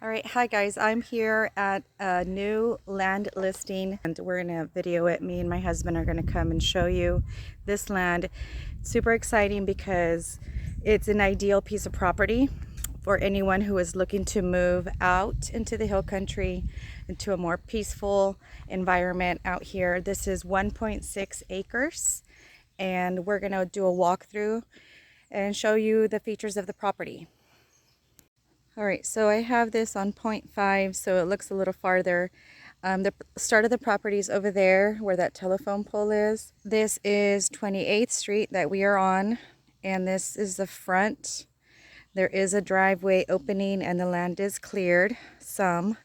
All right, hi guys, I'm here at a new land listing and we're gonna video it. Me and my husband are gonna come and show you this land. Super exciting because it's an ideal piece of property for anyone who is looking to move out into the hill country, into a more peaceful environment out here. This is 1.6 acres and we're gonna do a walkthrough and show you the features of the property. All right, so I have this on 0.5, so it looks a little farther. The start of the property is over there where that telephone pole is. This is 28th Street that we are on, and this is the front. There is a driveway opening and the land is cleared some,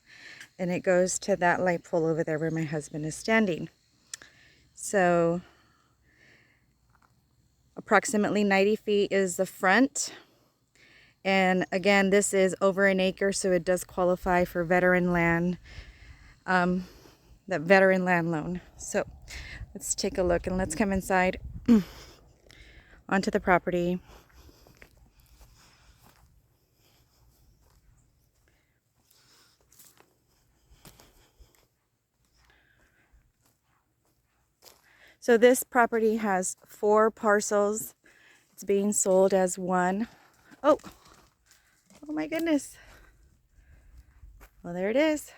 and it goes to that light pole over there where my husband is standing. So approximately 90 feet is the front. And again, this is over an acre, so it does qualify for veteran land, that veteran land loan. So let's take a look and let's come inside onto the property. So this property has 4 parcels. It's being sold as one. Oh my goodness. Well, there it is.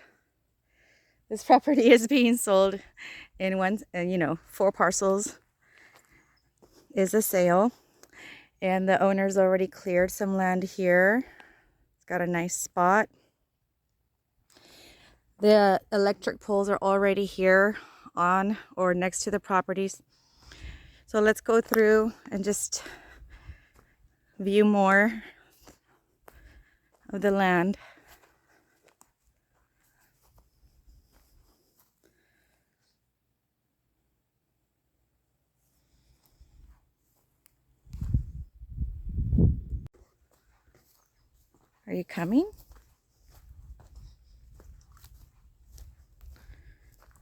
This property is being sold in 4 parcels is a sale. And the owner's already cleared some land here. It's got a nice spot. The electric poles are already here on or next to the properties. So let's go through and just view more of the land. Are you coming?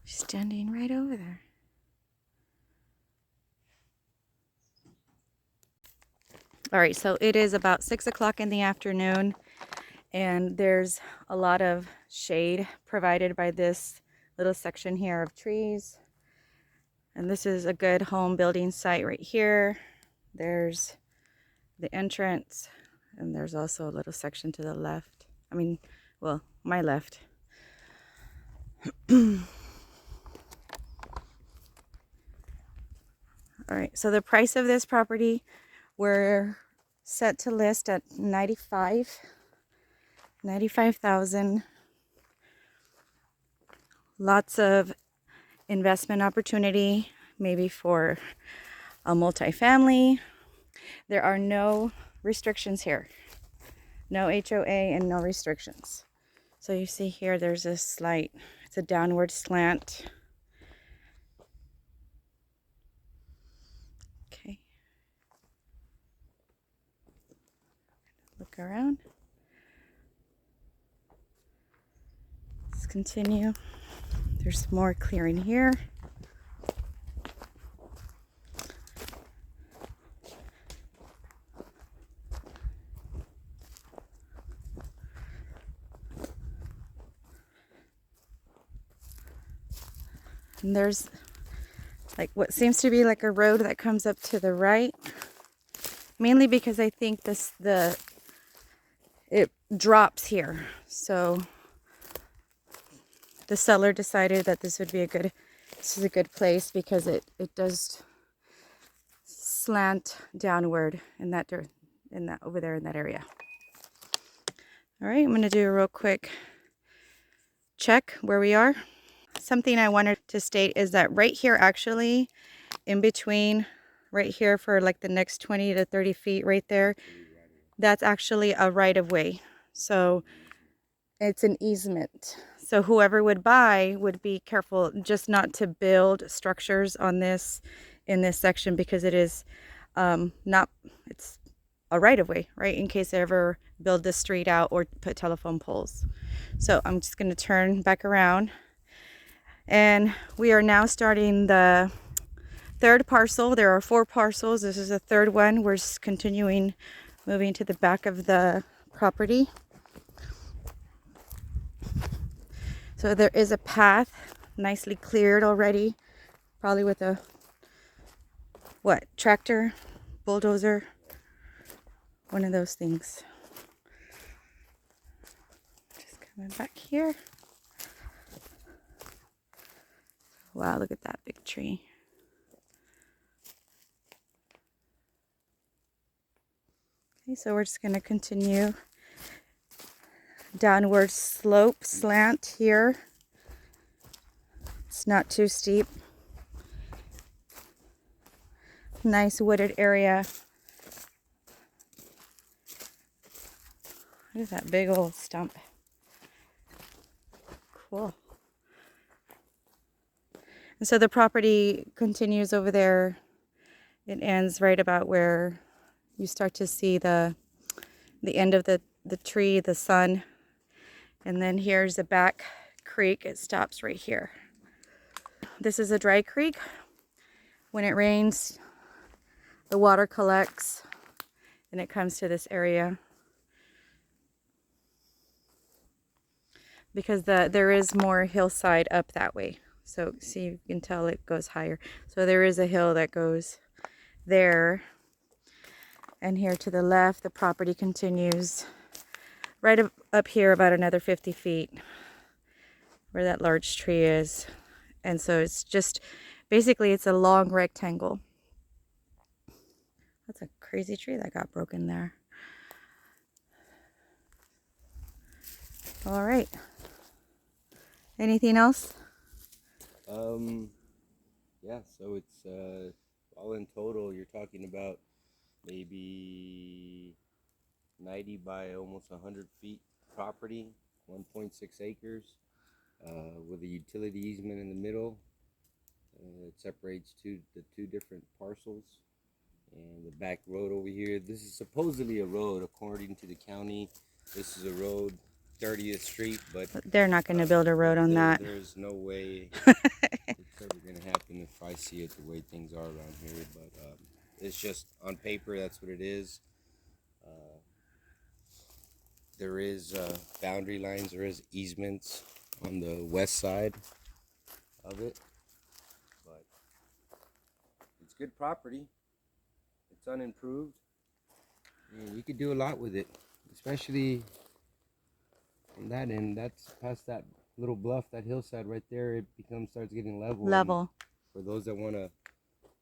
She's standing right over there. All right, so it is about 6 o'clock in the afternoon, and there's a lot of shade provided by this little section here of trees. And this is a good home building site right here. There's the entrance, and there's also a little section to the left. Well, my left. All right, so the price of this property, we're set to list at $95,000. Lots of investment opportunity, maybe for a multifamily. There are no restrictions here. No HOA and no restrictions. So you see here, there's a slight, it's a downward slant. Okay. Look around. Let's continue. There's more clearing here. And there's like what seems to be like a road that comes up to the right, mainly because I think it drops here. So the seller decided that this is a good place because it does slant downward in that over there in that area. All right, I'm going to do a real quick check where we are. Something I wanted to state is that right here, actually, in between, right here for like the next 20 to 30 feet right there, that's actually a right-of-way. So it's an easement. So whoever would buy would be careful just not to build structures on this in this section, because it is it's a right-of-way, right, in case they ever build the street out or put telephone poles. So I'm just going to turn back around. And we are now starting the 3rd parcel. There are 4 parcels. This is the 3rd one. We're continuing moving to the back of the property. So there is a path nicely cleared already, probably with a what, tractor, bulldozer, one of those things. Just coming back here. Wow, look at that big tree. Okay, so we're just going to continue downward slope slant here. It's not too steep. Nice wooded area. Look at that big old stump. Cool. And so the property continues over there. It ends right about where you start to see the end of the tree, the sun. And then here's the back creek. It stops right here. This is a dry creek. When it rains, the water collects and it comes to this area. Because there is more hillside up that way. So see, you can tell it goes higher. So there is a hill that goes there. And here to the left, the property continues right up here about another 50 feet where that large tree is. And so it's just, basically it's a long rectangle. That's a crazy tree that got broken there. All right. Anything else? Yeah, so it's all in total, you're talking about maybe 90 by almost 100 feet property, 1.6 acres, with a utility easement in the middle. It separates the two different parcels, and the back road over here. This is supposedly a road according to the county. This is a road, 30th Street, but they're not going to build a road on that. There's no way it's ever going to happen if I see it the way things are around here. But it's just on paper, that's what it is. There is boundary lines, there is easements on the west side of it, but it's good property. It's unimproved, and you could do a lot with it, especially on that end. That's past that little bluff, that hillside right there. It starts getting level. Level. And for those that want to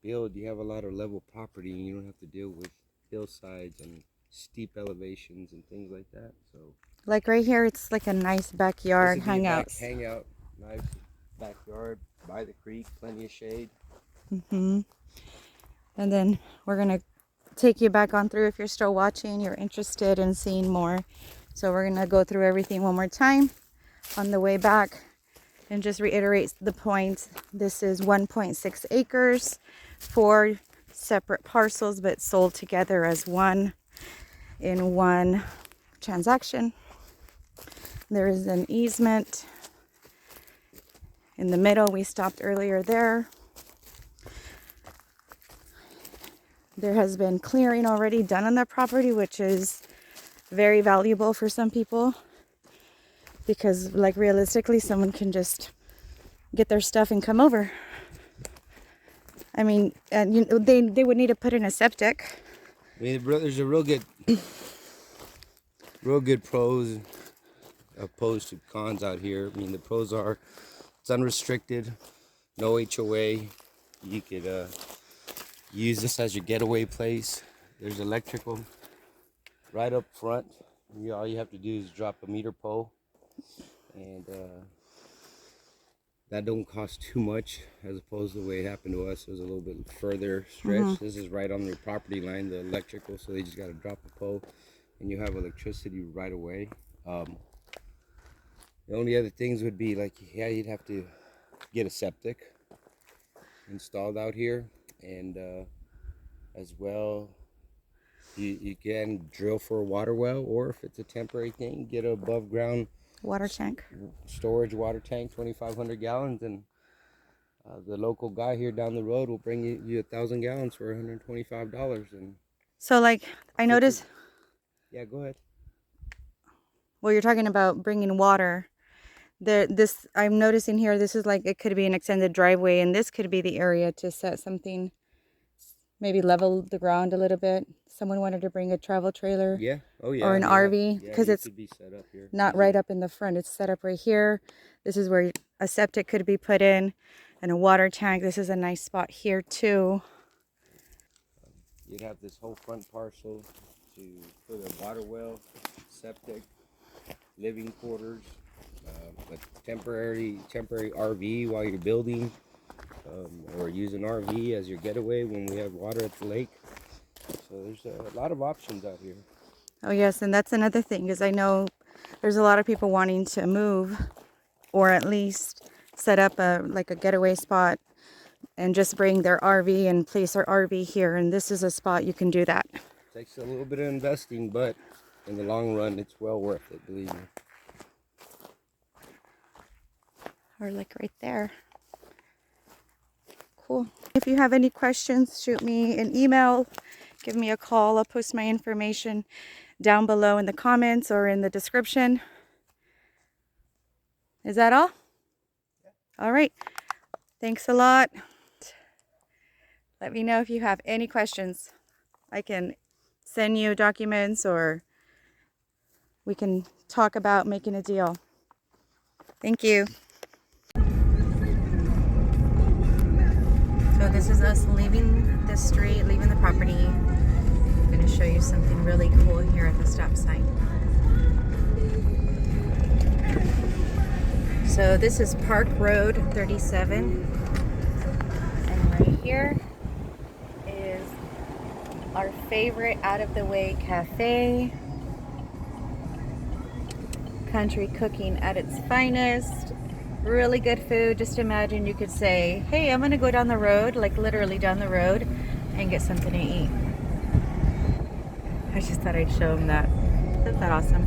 build, you have a lot of level property, and you don't have to deal with hillsides and steep elevations and things like that. So, like right here, it's like a nice backyard hangout. Hangout, nice backyard by the creek, plenty of shade. And then we're gonna take you back on through if you're still watching, you're interested in seeing more. So we're gonna go through everything one more time on the way back and just reiterate the point. This is 1.6 acres, 4 separate parcels, but sold together as one in one transaction. There is an easement in the middle. We stopped earlier there. There has been clearing already done on the property, which is very valuable for some people, because like realistically someone can just get their stuff and come over. I mean, and you know, they would need to put in a septic. I mean, there's a real good pros opposed to cons out here. I mean, the pros are it's unrestricted, no HOA. You could use this as your getaway place. There's electrical right up front. All you have to do is drop a meter pole, and that don't cost too much, as opposed to the way it happened to us. It was a little bit further stretch. This is right on the property line, the electrical, so they just got to drop a pole and you have electricity right away. The only other things would be like, yeah, you'd have to get a septic installed out here, and as well, you can drill for a water well, or if it's a temporary thing, get an above ground Water tank. Storage water tank, 2,500 gallons, and the local guy here down the road will bring you 1,000 gallons for $125. And so like, I noticed. Yeah, go ahead. Well, you're talking about bringing water. This I'm noticing here, this is like, it could be an extended driveway, and this could be the area to set something, maybe level the ground a little bit. Someone wanted to bring a travel trailer. Yeah. Oh yeah. Or an RV, because it it's could be set up here. not right up in the front. It's set up right here. This is where a septic could be put in, and a water tank. This is a nice spot here too. You'd have this whole front parcel to put a water well, septic, living quarters, a temporary RV while you're building, or use an RV as your getaway when we have water at the lake. So there's a lot of options out here. Oh yes, and that's another thing, is I know there's a lot of people wanting to move, or at least set up a getaway spot and just bring their RV and place their RV here, and this is a spot you can do that. Takes a little bit of investing, but in the long run it's well worth it, believe me. Or like right there. Cool. If you have any questions, shoot me an email, give me a call. I'll post my information down below in the comments or in the description. Is that all? Yeah. All right. Thanks a lot. Let me know if you have any questions. I can send you documents, or we can talk about making a deal. Thank you. So this is us leaving the street, leaving the property. I'm going to show you something really cool here at the stop sign. So this is Park Road 37. And right here is our favorite out-of-the-way cafe. Country cooking at its finest. Really good food. Just imagine you could say, hey, I'm gonna go down the road, like literally down the road, and get something to eat. I just thought I'd show them that. Isn't that awesome?